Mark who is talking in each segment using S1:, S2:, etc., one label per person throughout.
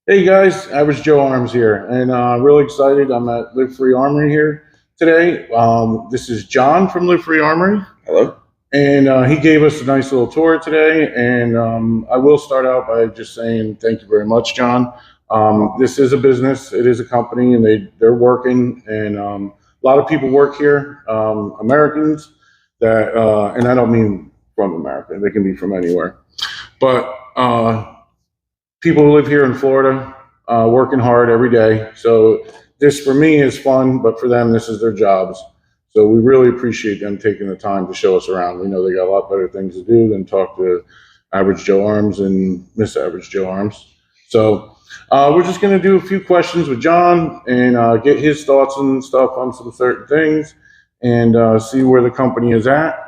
S1: Hey guys, Average Joe Arms here, and really excited. I'm at Live Free Armory here today. This is John from Live Free Armory,
S2: Hello.
S1: and he gave us a nice little tour today. And I will start out by just saying thank you very much, John. This is a business, it is a company, and they're working, and a lot of people work here, Americans and I don't mean from America; they can be from anywhere, but. People who live here in Florida, working hard every day. So this for me is fun, but for them, this is their jobs. So we really appreciate them taking the time to show us around. We know they got a lot better things to do than talk to Average Joe Arms and Miss Average Joe Arms. So we're just going to do a few questions with John and get his thoughts and stuff on some certain things and see where the company is at.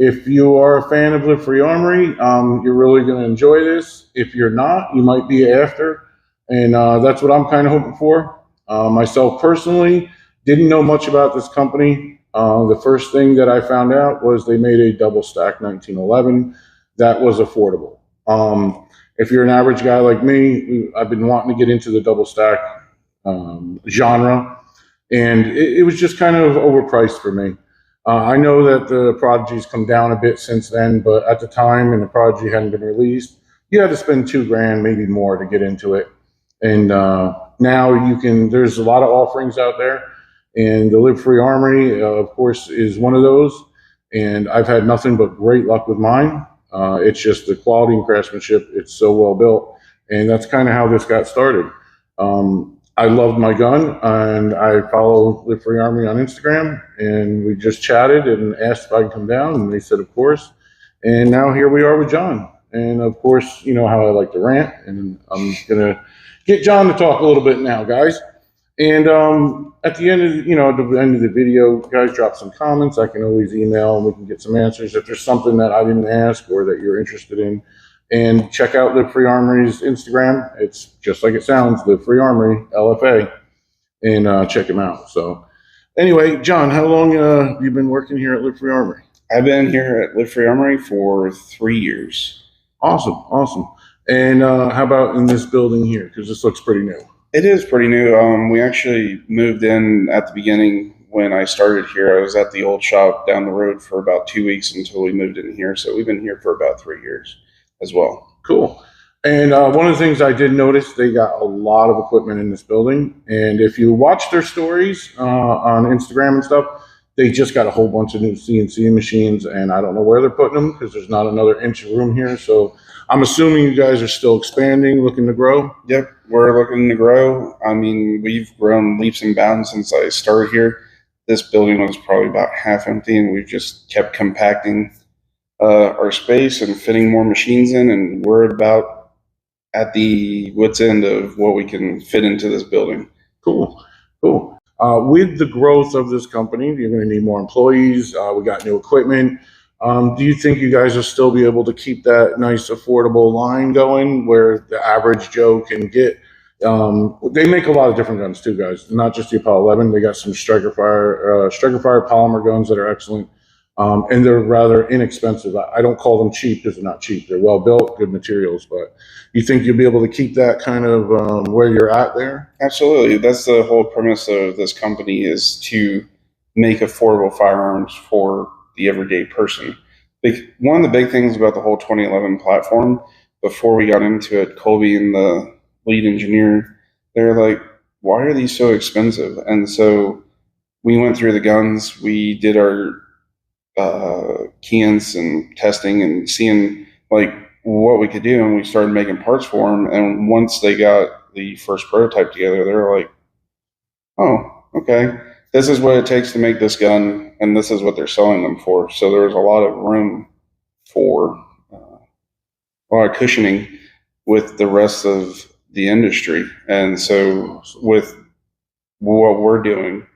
S1: If you are a fan of Live Free Armory, you're really going to enjoy this. If you're not, you might be after. And that's what I'm kind of hoping for. Myself personally, didn't know much about this company. The first thing that I found out was they made a double stack 1911 that was affordable. If you're an average guy like me, I've been wanting to get into the double stack genre, and it was just kind of overpriced for me. I know that the Prodigy's come down a bit since then, but at the time, and the Prodigy hadn't been released, you had to spend $2,000, maybe more, to get into it. And now you can. There's a lot of offerings out there, and the Live Free Armory, of course, is one of those. And I've had nothing but great luck with mine. It's just the quality and craftsmanship. It's so well built, and that's kind of how this got started. I loved my gun, and I follow Live Free Armory on Instagram, and we just chatted and asked if I could come down, and they said, of course. And now here we are with John. And of course, you know how I like to rant, and I'm going to get John to talk a little bit now, guys. And at the end of the video, guys, drop some comments. I can always email, and we can get some answers if there's something that I didn't ask or that you're interested in. And check out Live Free Armory's Instagram. It's just like it sounds, Live Free Armory, LFA, and check them out. So anyway, John, how long have you been working here at Live Free Armory?
S2: I've been here at Live Free Armory for 3 years.
S1: Awesome, awesome. And how about in this building here? Because this looks pretty new.
S2: It is pretty new. We actually moved in at the beginning when I started here. I was at the old shop down the road for about 2 weeks until we moved in here. So we've been here for about 3 years as well.
S1: Cool. And one of the things I did notice, they got a lot of equipment in this building. And if you watch their stories on Instagram and stuff, they just got a whole bunch of new CNC machines, and I don't know where they're putting them because there's not another inch of room here. So I'm assuming you guys are still expanding, looking to grow.
S2: Yep, we're looking to grow. I mean, we've grown leaps and bounds since I started here. This building was probably about half empty, and we've just kept compacting our space and fitting more machines in, and we're about at the wit's end of what we can fit into this building.
S1: Cool, cool. With the growth of this company, you're going to need more employees. We got new equipment. Do you think you guys will still be able to keep that nice, affordable line going where the average Joe can get? They make a lot of different guns too, guys. Not just the Apollo 11. They got some Striker Fire polymer guns that are excellent. And they're rather inexpensive. I don't call them cheap because they're not cheap. They're well built, good materials. But you think you'll be able to keep that kind of where you're at there?
S2: Absolutely. That's the whole premise of this company, is to make affordable firearms for the everyday person. One of the big things about the whole 2011 platform, before we got into it, Colby and the lead engineer, they're like, why are these so expensive? And so we went through the guns. We did our cans and testing and seeing like what we could do, and we started making parts for them. And once they got the first prototype together, they were like, oh, okay, this is what it takes to make this gun, and this is what they're selling them for. So there was a lot of room for a lot of cushioning with the rest of the industry. And so with what we're doing,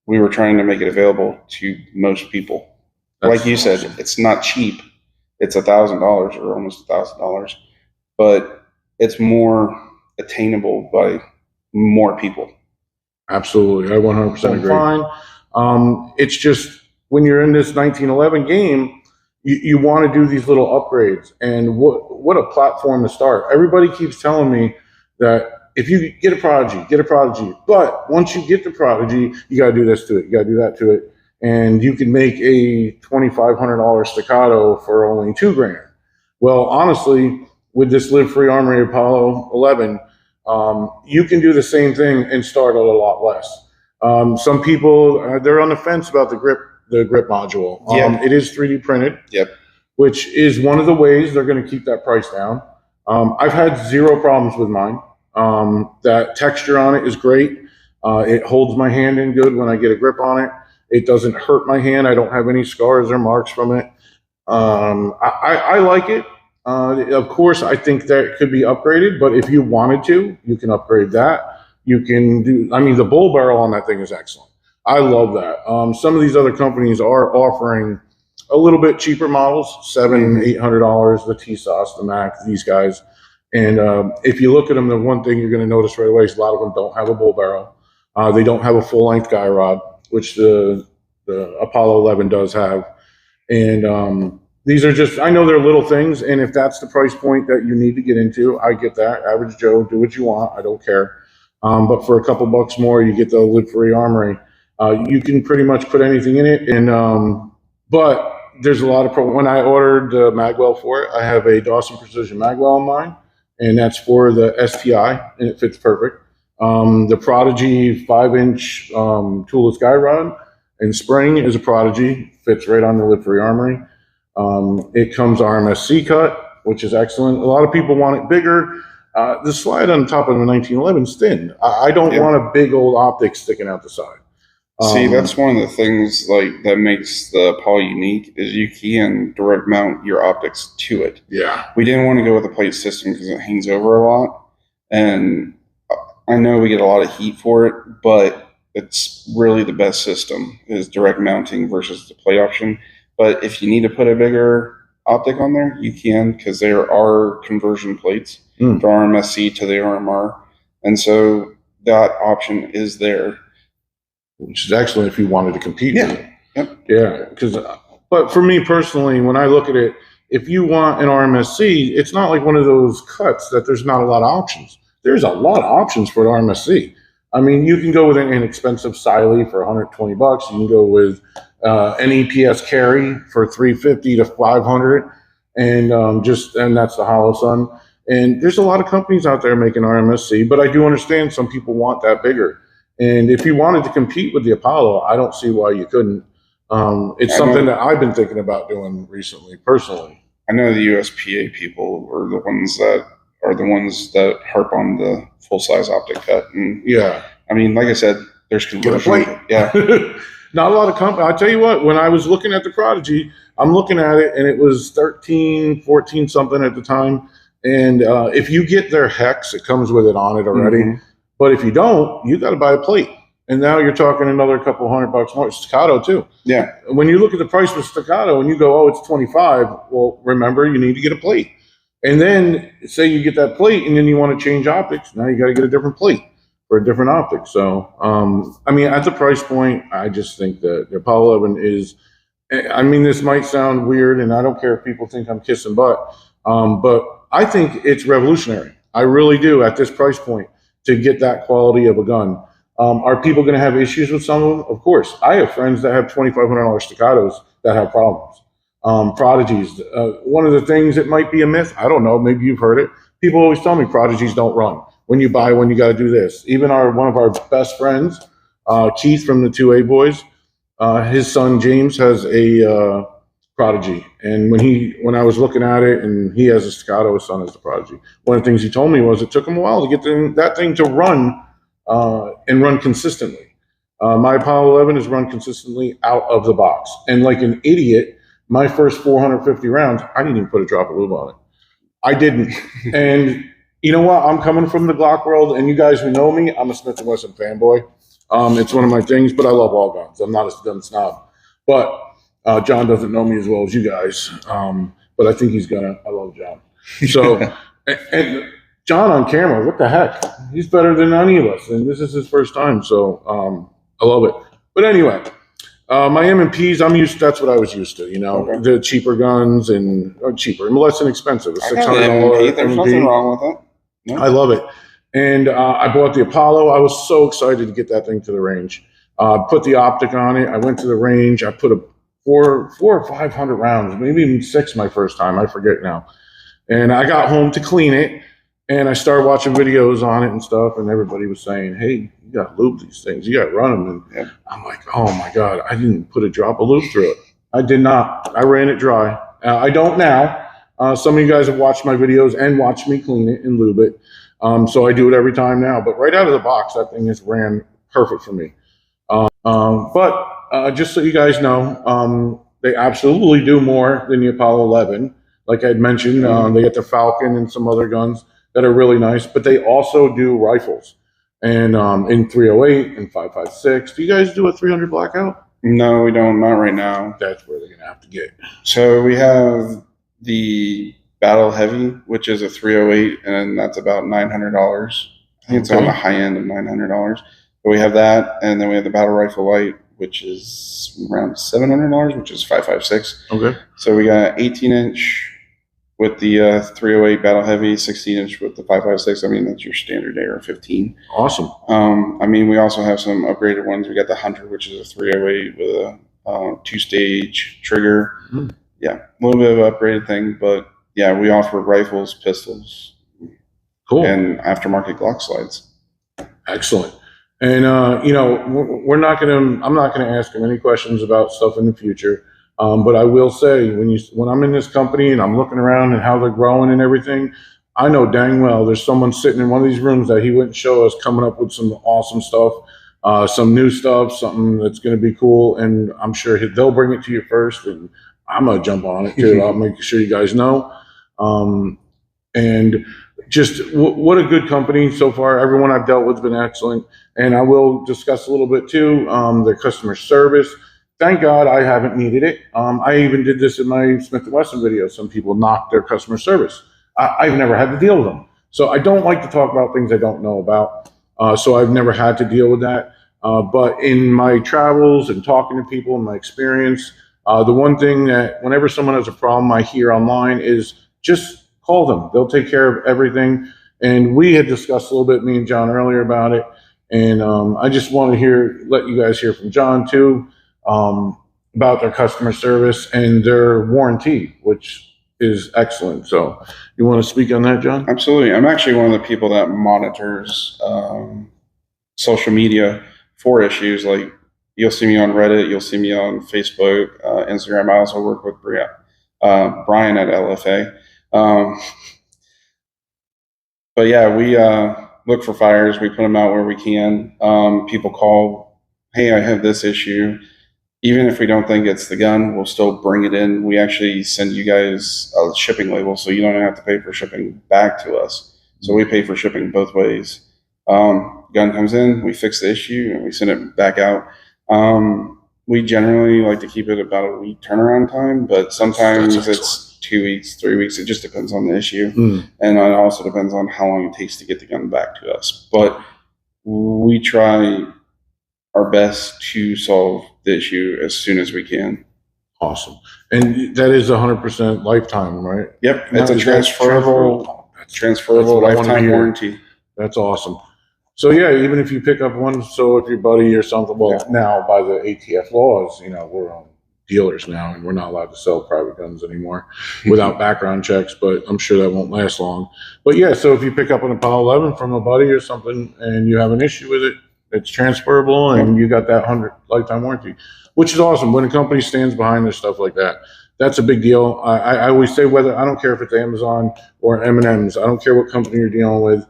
S2: we were trying to make it available to most people. Like you said, it's not cheap. It's $1,000 or almost $1,000, but it's more attainable by more people.
S1: Absolutely, I 100% agree. Fine. It's just when you're in this 1911 game, you want to do these little upgrades, and what a platform to start. Everybody keeps telling me that if you get a Prodigy, get a Prodigy. But once you get the Prodigy, you got to do this to it. You got to do that to it. And you can make a $2,500 staccato for only $2,000. Well, honestly, with this Live Free Armory Apollo 11, you can do the same thing and start at a lot less. Some people, they're on the fence about the grip module. It is 3D printed.
S2: Yep.
S1: Which is one of the ways they're going to keep that price down. I've had zero problems with mine. That texture on it is great. It holds my hand in good when I get a grip on it. It doesn't hurt my hand. I don't have any scars or marks from it. I like it. Of course, I think that it could be upgraded, but if you wanted to, you can upgrade that. You can do, I mean, the bull barrel on that thing is excellent. I love that. Some of these other companies are offering a little bit cheaper models, $700-800, the T-Sauce, the Mac, these guys. And if you look at them, the one thing you're going to notice right away is a lot of them don't have a bull barrel. They don't have a full-length guy rod, which the Apollo 11 does have. And these are just, I know they're little things, and if that's the price point that you need to get into, I get that. Average Joe, do what you want. I don't care. But for a couple bucks more, you get the Live Free Armory. You can pretty much put anything in it. And but there's a lot of when I ordered the magwell for it, I have a Dawson Precision magwell in mine, and that's for the STI, and it fits perfect. The Prodigy 5-inch toolless guy rod and spring is a Prodigy, fits right on the Live Free Armory. It comes RMSC cut, which is excellent. A lot of people want it bigger. The slide on top of the 1911 is thin. I don't want a big old optic sticking out the side.
S2: See, that's one of the things like that makes the Apollo unique is you can direct mount your optics to it.
S1: Yeah.
S2: We didn't want to go with a plate system because it hangs over a lot. And I know we get a lot of heat for it, but it's really the best system is direct mounting versus the plate option. But if you need to put a bigger optic on there, you can because there are conversion plates from RMSC to the RMR. And so that option is there.
S1: Which is excellent if you wanted to compete with it.
S2: Yep.
S1: Yeah, but for me personally, when I look at it, if you want an RMSC, it's not like one of those cuts that there's not a lot of options. There's a lot of options for an RMSC. I mean, you can go with an inexpensive Siley for $120. You can go with an EPS carry for $350 to $500, and that's the Hollow Sun. And there's a lot of companies out there making RMSC, but I do understand some people want that bigger. And if you wanted to compete with the Apollo, I don't see why you couldn't. It's something that I've been thinking about doing recently, personally.
S2: I know the USPA people are the ones that harp on the full-size optic cut. And
S1: yeah.
S2: I mean, like I said, there's conversion. Yeah.
S1: Not a lot of companies. I'll tell you what, when I was looking at the Prodigy, I'm looking at it, and it was 13, 14 something at the time. And if you get their hex, it comes with it on it already. Mm-hmm. But if you don't, you got to buy a plate. And now you're talking another couple $100 more. Staccato too.
S2: Yeah.
S1: When you look at the price for Staccato and you go, oh, it's 25. Well, remember, you need to get a plate. And then say you get that plate and then you want to change optics. Now you got to get a different plate for a different optic. So, I mean, at the price point, I just think that the Apollo 11 is, I mean, this might sound weird and I don't care if people think I'm kissing butt, but I think it's revolutionary. I really do at this price point. To get that quality of a gun. Are people going to have issues with some of them? Of course. I have friends that have $2,500 staccatos that have problems. Prodigies. One of the things that might be a myth, I don't know, maybe you've heard it. People always tell me Prodigies don't run. When you buy one, you got to do this. Even one of our best friends, Keith from the 2A boys, his son James has a Prodigy. And when I was looking at it, and he has a staccato, his son has the Prodigy. One of the things he told me was it took him a while to get that thing to run and run consistently. My Apollo 11 is run consistently out of the box. And like an idiot, my first 450 rounds, I didn't even put a drop of lube on it. I didn't. And you know what? I'm coming from the Glock world, and you guys who know me, I'm a Smith & Wesson fanboy. It's one of my things, but I love all guns. I'm not a gun snob. But John doesn't know me as well as you guys, but I think he's gonna. I love John. So, and John on camera, what the heck? He's better than any of us, and this is his first time, so I love it. But anyway, my M&Ps, that's what I was used to. You know, the cheaper guns and less inexpensive. $600
S2: There's nothing wrong with it. No.
S1: I love it. And I bought the Apollo. I was so excited to get that thing to the range. Put the optic on it. I went to the range. I put a four or 500 rounds, maybe even 6 my first time. I forget now. And I got home to clean it, and I started watching videos on it and stuff. And everybody was saying, "Hey, you got to lube these things. You got to run them." And
S2: Yep.
S1: I'm like, "Oh my god, I didn't put a drop of lube through it. I did not. I ran it dry. I don't now. Some of you guys have watched my videos and watched me clean it and lube it. So I do it every time now. But right out of the box, that thing has ran perfect for me. But just so you guys know, they absolutely do more than the Apollo 11. Like I had mentioned, they get the Falcon and some other guns that are really nice. But they also do rifles, and in 308 and 5.56. Do you guys do a 300 blackout?
S2: No, we don't. Not right now.
S1: That's where they're gonna have to get.
S2: So we have the Battle Heavy, which is a 308, and that's about $900. I think it's on the high end of $900. But we have that, and then we have the Battle Rifle Light, which is around $700, which is 5.56.
S1: Okay.
S2: So we got 18-inch with the 308 Battle Heavy, 16-inch with the 5.56. I mean, that's your standard AR-15.
S1: Awesome.
S2: I mean, we also have some upgraded ones. We got the Hunter, which is a 308 with a 2-stage trigger.
S1: Mm.
S2: Yeah, a little bit of an upgraded thing, but yeah, we offer rifles, pistols,
S1: Cool.
S2: and aftermarket Glock slides.
S1: Excellent. And we're not gonna. I'm not gonna ask him any questions about stuff in the future. But I will say, when I'm in this company and I'm looking around and how they're growing and everything, I know dang well there's someone sitting in one of these rooms that he wouldn't show us coming up with some awesome stuff, some new stuff, something that's going to be cool. And I'm sure they'll bring it to you first, and I'm gonna jump on it too. I'll make sure you guys know. And just what a good company so far. Everyone I've dealt with has been excellent. And I will discuss a little bit too, their customer service. Thank God I haven't needed it. I even did this in my Smith & Wesson video. Some people knock their customer service. I've never had to deal with them. So I don't like to talk about things I don't know about. So I've never had to deal with that. But in my travels and talking to people and my experience, the one thing that whenever someone has a problem I hear online is just call them. They'll take care of everything. And we had discussed a little bit, me and John, earlier about it. And I just want to let you guys hear from John too, about their customer service and their warranty, which is excellent. So you want to speak on that, John?
S2: Absolutely. I'm actually one of the people that monitors social media for issues. Like, you'll see me on Reddit, you'll see me on Facebook, Instagram. I also work with Brian at LFA. But yeah, we look for fires. We put them out where we can. People call, hey, I have this issue. Even if we don't think it's the gun, we'll still bring it in. We actually send you guys a shipping label, so you don't have to pay for shipping back to us. So we pay for shipping both ways. Gun comes in, we fix the issue, and we send it back out. We generally like to keep it about a week turnaround time, but sometimes it's 2 weeks, 3 weeks. It just depends on the issue. And it also depends on how long it takes to get the gun back to us. But we try our best to solve the issue as soon as we can.
S1: Awesome. And that is 100% lifetime, right?
S2: Yep. It's a transferable lifetime warranty.
S1: That's awesome. So yeah, even if you pick up one, so if your buddy or something, now by the ATF laws, we're on dealers now and we're not allowed to sell private guns anymore without background checks, but I'm sure that won't last long. But yeah, so if you pick up an Apollo 11 from a buddy or something and you have an issue with it, it's transferable and you got that 100 lifetime warranty, which is awesome. When a company stands behind their stuff like that, that's a big deal. I always say, I don't care if it's Amazon or M&M's, I don't care what company you're dealing with.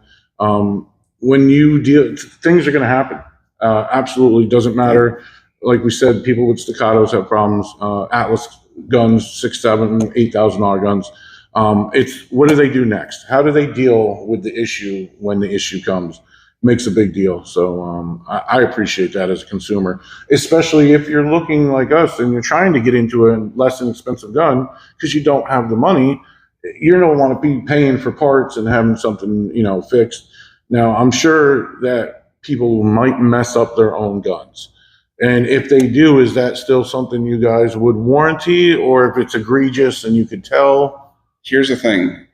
S1: When you deal, things are going to happen. Absolutely. Doesn't matter. Like we said, people with staccatos have problems. Atlas guns, $6,000, $8,000 guns. It's what do they do next? How do they deal with the issue when the issue comes? Makes a big deal. So I appreciate that as a consumer, especially if you're looking like us and you're trying to get into a less inexpensive gun because you don't have the money. You don't want to be paying for parts and having something, fixed. Now, I'm sure that people might mess up their own guns. And if they do, is that still something you guys would warranty, or if it's egregious and you could tell?
S2: Here's the thing.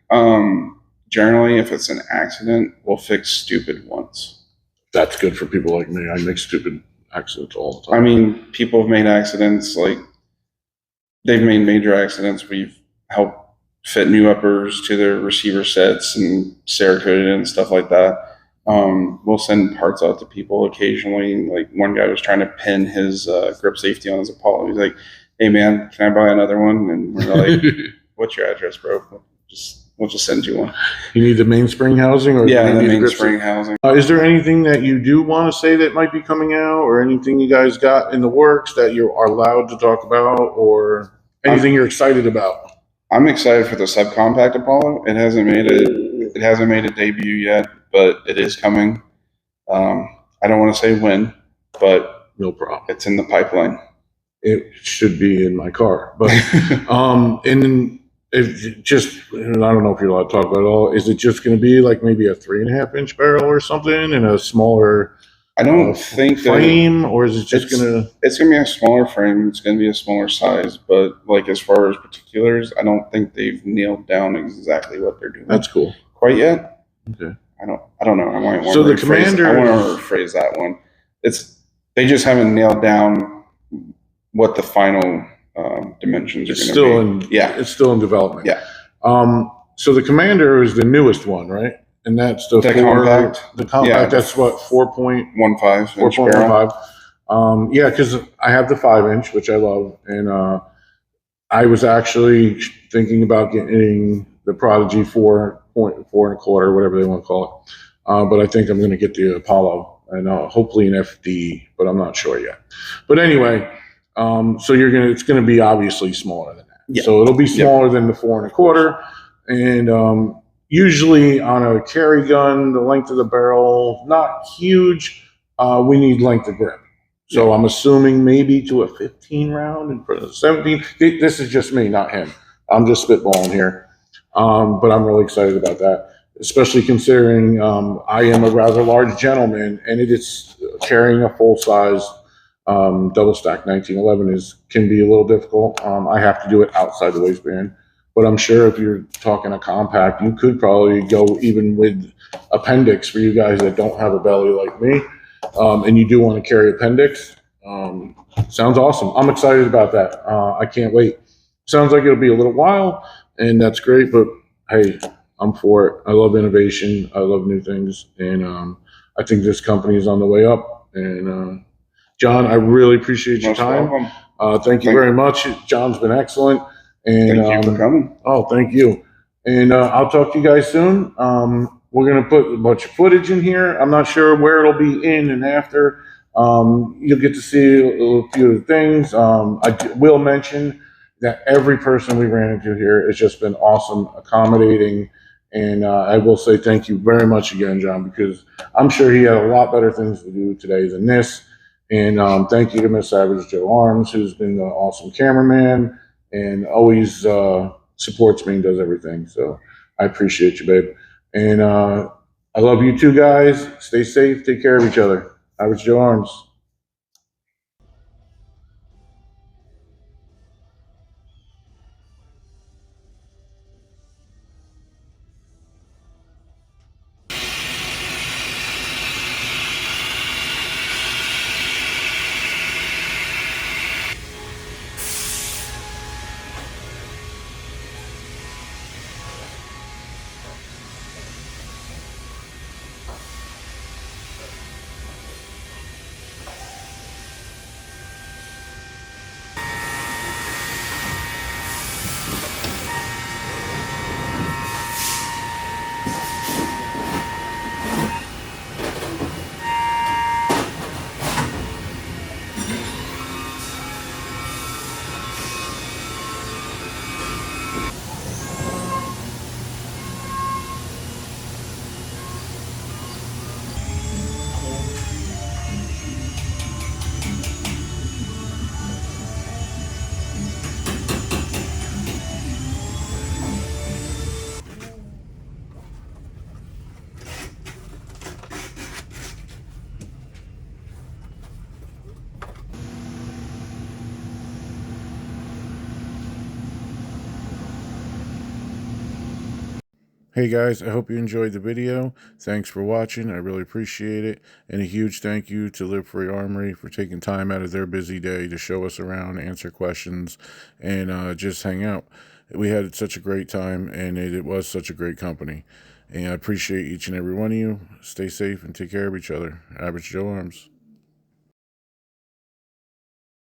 S2: generally, if it's an accident, we'll fix stupid once.
S1: That's good for people like me. I make stupid accidents all the time.
S2: I mean, people have made accidents, like they've made major accidents. We've helped fit new uppers to their receiver sets and Cerakoted and stuff like that. We'll send parts out to people occasionally. Like one guy was trying to pin his grip safety on his Apollo. He's like, "Hey man, can I buy another one?" And we're like, "What's your address, bro? We'll just send you one."
S1: You need the mainspring housing, or
S2: Yeah,
S1: do you
S2: the
S1: need grip
S2: mainspring
S1: safety?
S2: housing.
S1: Is there anything that you do want to say that might be coming out, or anything you guys got in the works that you are allowed to talk about, or anything you're excited about?
S2: I'm excited for the subcompact Apollo. It hasn't made a debut yet, but it is coming. I don't want to say when, but
S1: No problem.
S2: it's in the pipeline.
S1: It should be in my car, but and then if just, and I don't know if you're allowed to talk about it all. Is it just going to be like maybe a 3.5-inch barrel or something, and a smaller?
S2: I don't think
S1: frame, or is it just gonna?
S2: It's gonna be a smaller frame. It's gonna be a smaller size, but like as far as particulars, I don't think they've nailed down exactly what they're doing.
S1: That's cool.
S2: Quite yet.
S1: Okay.
S2: I don't know. I might want
S1: So
S2: to
S1: the Commander.
S2: I want to rephrase that one. They just haven't nailed down what the final dimensions are going to be.
S1: It's still in development.
S2: Yeah.
S1: So the Commander is the newest one, right? And that's the
S2: compact.
S1: The compact.
S2: Yeah,
S1: that's what 4.15
S2: 4.15.
S1: Yeah, because I have the 5-inch, which I love, and I was actually thinking about getting the Prodigy 4.4 1/4, whatever they want to call it. But I think I'm going to get the Apollo, and hopefully an FD, but I'm not sure yet. But anyway, so it's going to be obviously smaller than that.
S2: Yeah.
S1: So it'll be smaller than the 4 1/4, and usually on a carry gun, the length of the barrel, not huge. We need length of grip. So I'm assuming maybe to a 15 round in front of 17. This is just me, not him. I'm just spitballing here. But I'm really excited about that, especially considering I am a rather large gentleman, and it is carrying a full-size double stack 1911 can be a little difficult. I have to do it outside the waistband. But I'm sure if you're talking a compact, you could probably go even with appendix for you guys that don't have a belly like me, and you do want to carry appendix. Sounds awesome. I'm excited about that. I can't wait. Sounds like it'll be a little while, and that's great. But hey, I'm for it. I love innovation. I love new things, and I think this company is on the way up. And John, I really appreciate your time. Thank you very much. John's been excellent. And
S2: thank you for coming.
S1: Oh, thank you. And I'll talk to you guys soon. We're going to put a bunch of footage in here. I'm not sure where it'll be in and after. You'll get to see a few of the things. I will mention that every person we ran into here has just been awesome, accommodating. And I will say thank you very much again, John, because I'm sure he had a lot better things to do today than this. And thank you to Miss Savage Joe Arms, who's been an awesome cameraman and always supports me and does everything. So I appreciate you, babe. And I love you too, guys. Stay safe. Take care of each other. Savage Joe Arms. Hey guys, I hope you enjoyed the video. Thanks for watching. I really appreciate it. And a huge thank you to Live Free Armory for taking time out of their busy day to show us around, answer questions, and just hang out. We had such a great time, and it was such a great company. And I appreciate each and every one of you. Stay safe and take care of each other. Average Joe Arms.